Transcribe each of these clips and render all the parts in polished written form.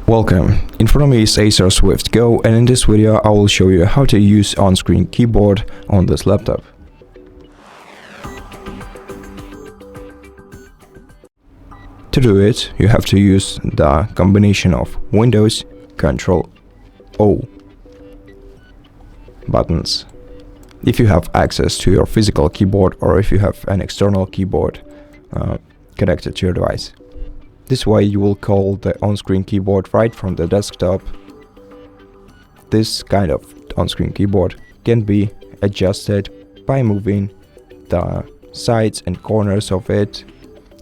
Welcome, in front of me is ACER Swift Go, and in this video I will show you how to use on-screen keyboard on this laptop. To do it, you have to use the combination of Windows, Ctrl-O buttons. If you have access to your physical keyboard or if you have an external keyboard connected to your device. This way you will call the on-screen keyboard right from the desktop. This kind of on-screen keyboard can be adjusted by moving the sides and corners of it.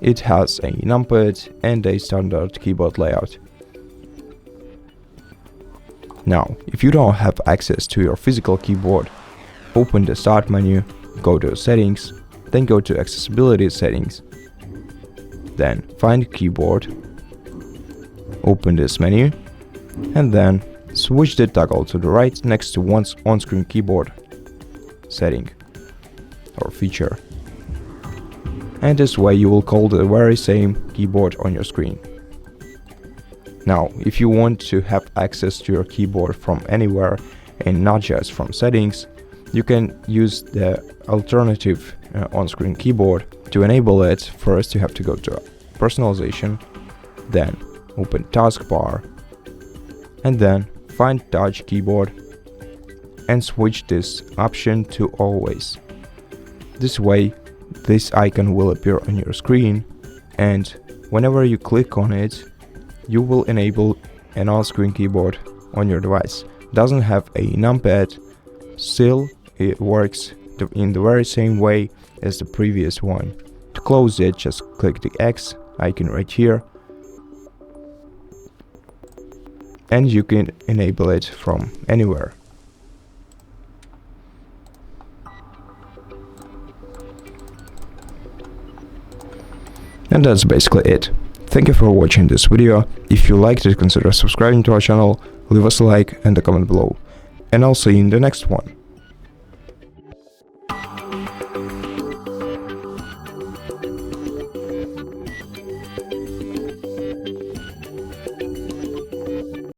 It has a numpad and a standard keyboard layout. Now, if you don't have access to your physical keyboard, open the Start menu, go to Settings, then go to Accessibility Settings. Then find Keyboard, open this menu, and then switch the toggle to the right next to one's on-screen keyboard setting or feature. And this way you will call the very same keyboard on your screen. Now, if you want to have access to your keyboard from anywhere and not just from settings, you can use the alternative on-screen keyboard. To enable it, first you have to go to Personalization, then open Taskbar, and then find Touch Keyboard and switch this option to Always. This way, this icon will appear on your screen, and whenever you click on it, you will enable an on-screen keyboard on your device. It doesn't have a numpad, still it works in the very same way as the previous one. To close it, just click the X icon right here, and you can enable it from anywhere. And that's basically it. Thank you for watching this video. If you liked it, consider subscribing to our channel, leave us a like and a comment below, and I'll see you in the next one.